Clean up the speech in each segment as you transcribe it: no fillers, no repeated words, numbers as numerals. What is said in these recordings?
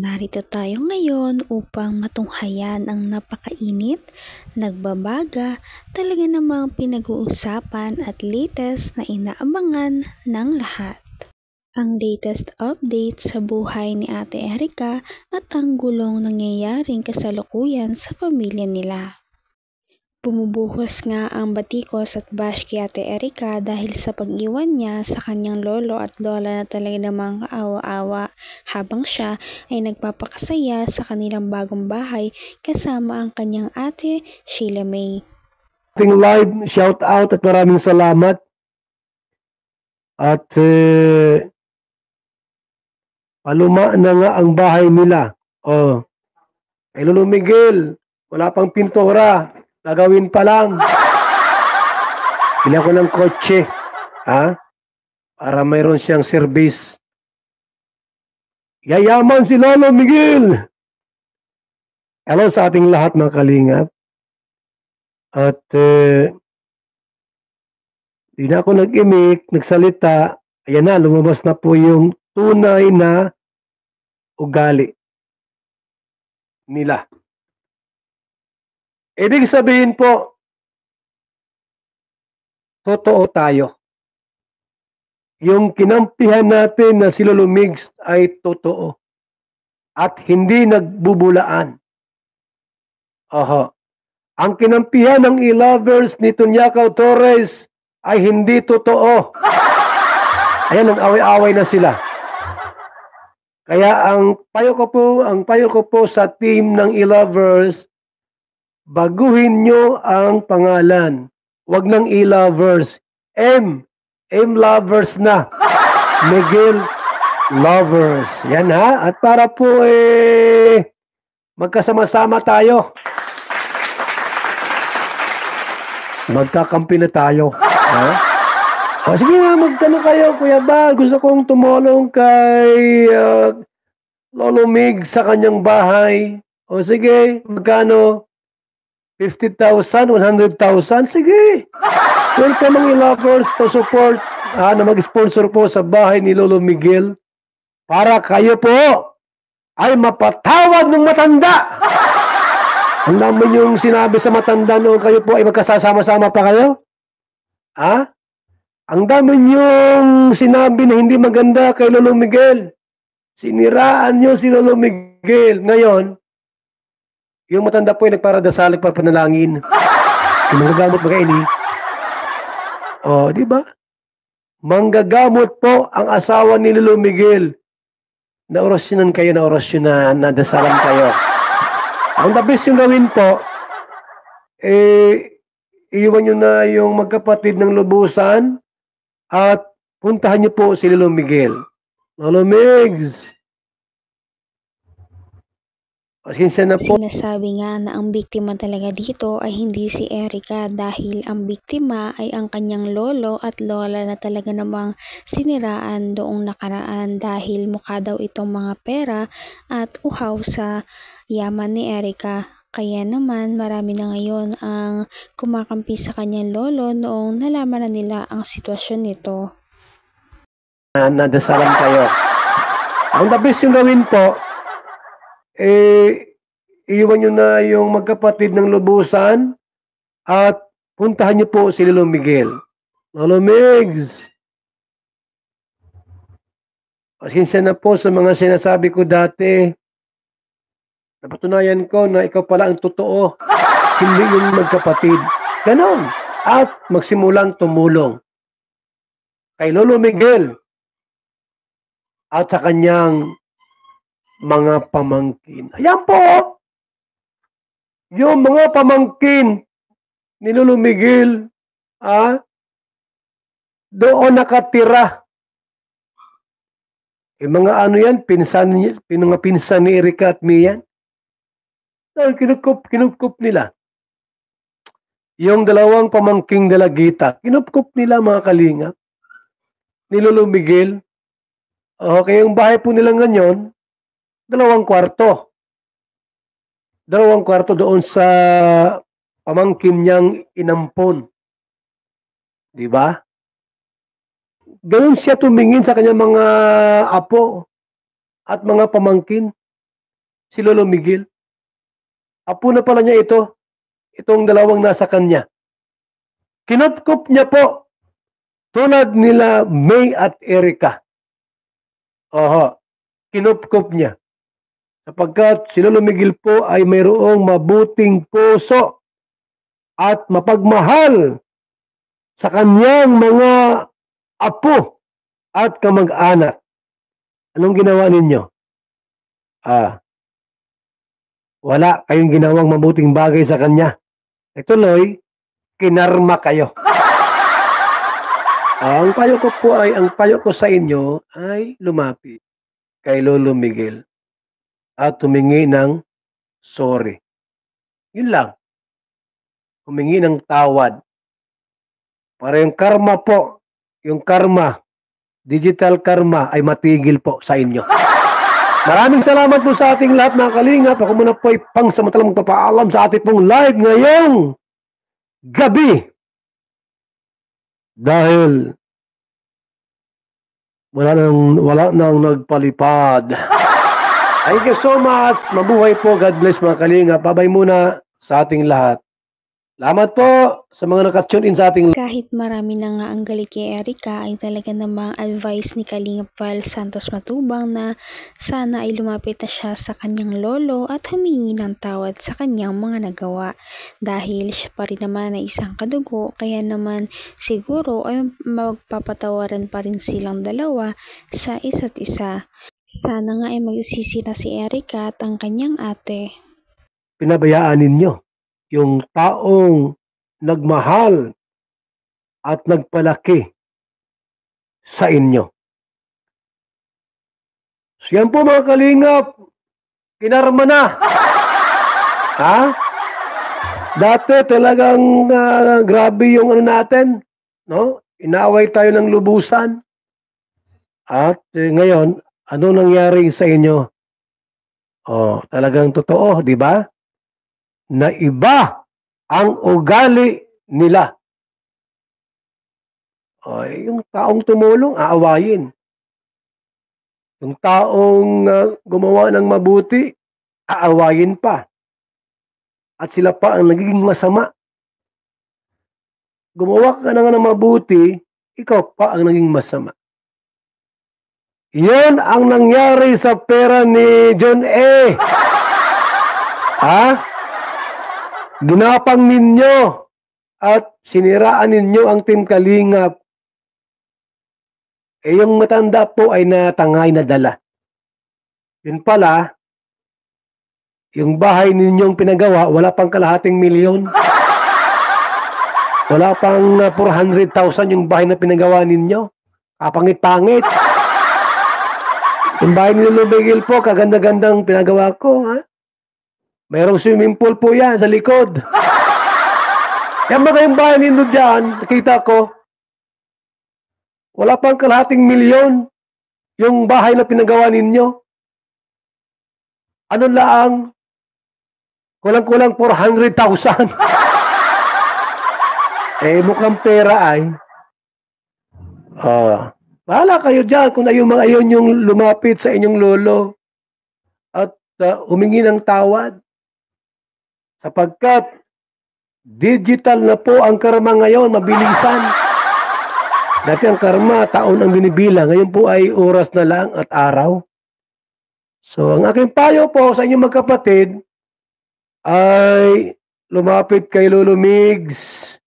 Narito tayo ngayon upang matunghayan ang napakainit, nagbabaga, talaga namang pinag-uusapan at latest na inaabangan ng lahat. Ang latest update sa buhay ni Ate Erica at ang gulong nangyayaring kasalukuyan sa pamilya nila. Bumubuhos nga ang batikos at bash kay Ate Erica dahil sa pag-iwan niya sa kanyang lolo at lola na talaga namang kaawa-awa habang siya ay nagpapakasaya sa kanilang bagong bahay kasama ang kanyang ate Sheila May. Ating live shout out at maraming salamat. At paluma na nga ang bahay nila. Kay Lolo Miguel, wala pang pintura. Gagawin pa lang. Bili ako ng kotse. Para mayroon siyang service. Yayaman si Lolo Miguel. Hello sa ating lahat mga kalingap. At di na ako nag-imik, nagsalita. Ayan na, lumabas na po yung tunay na ugali nila. Ibig sabihin po, totoo tayo. Yung kinampihan natin na si Lolo Migs ay totoo. At hindi nagbubulaan. Ang kinampihan ng e-lovers ni Tunyakaw Torres ay hindi totoo. Ayan, nag-away-away na sila. Kaya ang payo ko po sa team ng e-lovers, baguhin nyo ang pangalan. Wag ng e-lovers. M lovers na. Miguel lovers. Yan ha. At para po magkasama-sama tayo. Magkakampi na tayo. Sige nga, magkano kayo, Kuya Bal. Gusto kong tumulong kay Lolo Mig sa kanyang bahay. Sige, magkano? 50,000, 100,000? Sige. Welcome ang e-lovers to support na mag-sponsor po sa bahay ni Lolo Miguel para kayo po ay mapatawad ng matanda. Ang dami yung sinabi sa matanda noon kayo po ay magkasama-sama pa kayo? Ang dami niyong sinabi na hindi maganda kay Lolo Miguel. Siniraan niyo si Lolo Miguel. Ngayon, yung matanda po ay nagparadasal, nagpapanalangin. Manggagamot ba kayo ni? Di ba? Manggagamot po ang asawa ni Lolo Miguel. Naorasyonan kayo, nadasalan kayo. Ang tapos yung gawin po, iiwan nyo na yung magkapatid ng lubusan at puntahan nyo po si Lolo Miguel. Lolo Migs, pasensya na po. Sinasabi nga na ang biktima talaga dito ay hindi si Erica dahil ang biktima ay ang kanyang lolo at lola na talaga namang siniraan doong nakaraan dahil mukha daw itong mga pera at uhaw sa yaman ni Erica. Kaya naman marami na ngayon ang kumakampi sa kanyang lolo noong nalaman na nila ang sitwasyon nito. Nadasalan kayo. Ang tapos yung gawin po, iiwan nyo na yung magkapatid ng lubusan at puntahan nyo po si Lolo Miguel. Lolo Migs, pasensya na po sa mga sinasabi ko dati. Napatunayan ko na ikaw pala ang totoo, hindi yung magkapatid. Ganon. At magsimulang tumulong kay Lolo Miguel at sa kanyang mga pamangkin. Ayan po, yung mga pamangkin ni Lolo Miguel, doon nakatira. Mga ano yan, pinsan ni Erica at Mian. Dahil kinukup nila. Yung dalawang pamangking dalagita, kinukup nila mga kalingap ni Lolo Miguel. Okay, yung bahay po nila ngayon, 2 kwarto. 2 kwarto doon sa pamangkin niyang inampon. Di ba? Ganun siya tumingin sa kanyang mga apo at mga pamangkin. si Lolo Miguel. Apo na pala niya itong dalawang nasa kanya. Kinupkup niya po tulad nila May at Erica. Kinupkup niya. Sapagkat si Lolo Miguel po ay mayroong mabuting puso at mapagmahal sa kanyang mga apo at kamag-anak. Anong ginawa ninyo? Wala kayong ginawang mabuting bagay sa kanya. Ituloy, kinarma kayo. Ang payo ko sa inyo ay lumapit kay Lolo Miguel at humingi ng sorry. Yun lang. Humingi ng tawad. Para yung karma po, digital karma ay matigil po sa inyo. Maraming salamat po sa ating lahat mga kalingap. Ako muna po ay pangsamantalang magpapaalam sa ating pong live ngayong gabi. Dahil wala nang nagpalipad. Thank you so much. Mabuhay po. God bless mga kalingap. Babay muna sa ating lahat. Salamat po sa mga nakatune in sa ating. Kahit marami na nga ang galit kay Erica, ay talaga namang advice ni Kalingap Val Santos Matubang na sana ay lumapit na siya sa kanyang lolo at humingi ng tawad sa kanyang mga nagawa. Dahil siya pa rin naman na isang kadugo, kaya naman siguro ay magpapatawaran pa rin silang dalawa sa isa't isa. Sana nga ay magsisi na si Erica at ang kanyang ate. Pinabayaan ninyo yung taong nagmahal at nagpalaki sa inyo. So yan po mga kalingap, kinarma na. Dati talagang grabe yung natin, no? Inaway tayo ng lubusan. At ngayon, ano nangyari sa inyo? Talagang totoo, di ba? Na iba ang ugali nila. Yung taong tumulong, aawayin. Yung taong gumawa ng mabuti, aawayin pa. At sila pa ang nagiging masama. Gumawa ka na nga ng mabuti, ikaw pa ang naging masama. Yan ang nangyari sa pera ni John A. Ginapang ninyo at siniraan ninyo ang Team Kalingap. Yung matanda po ay natangay na dala. Yun pala, yung bahay ninyong pinagawa, wala pang kalahating milyon. Wala pang 400,000 yung bahay na pinagawa ninyo. Kapangit-pangit. Yung bahay ni Lolo Miguel po, kaganda-gandang pinagawa ko, Mayroong swimming pool po yan sa likod. Yan mga yung bahay ninyo dyan, nakita ko, wala pang kalahating milyon yung bahay na pinagawa ninyo. Ano lang, kulang-kulang 400,000. Mukhang pera ay, bahala kayo dyan kung ayaw yung lumapit sa inyong lolo at humingi ng tawad. Sapagkat digital na po ang karma ngayon, mabilisan. Dati ang karma, taon ang binibilang. Ngayon po ay oras na lang at araw. So, ang aking payo po sa inyong magkapatid ay lumapit kay Lolo Migs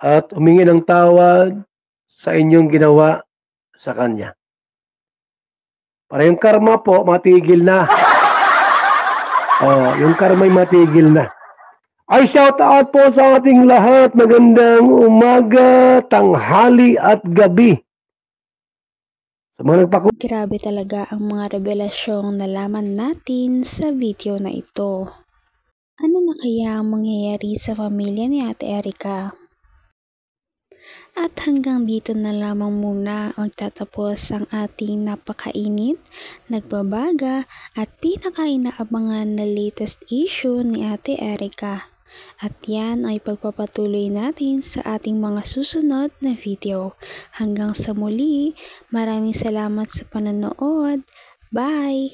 at humingi ng tawad sa inyong ginawa sa kanya. Para yung karma po, matigil na. Yung karma ay matigil na. Ay shout out po sa ating lahat. Magandang umaga, tanghali at gabi. Sa mga Grabe talaga ang mga revelasyong nalaman natin sa video na ito. Ano na kaya ang mangyayari sa pamilya ni Ate Erica? At hanggang dito na lamang muna magtatapos ang ating napakainit, nagbabaga at pinakainaabangan na latest issue ni Ate Erica. At yan ay pagpapatuloy natin sa ating mga susunod na video. Hanggang sa muli, maraming salamat sa panonood. Bye!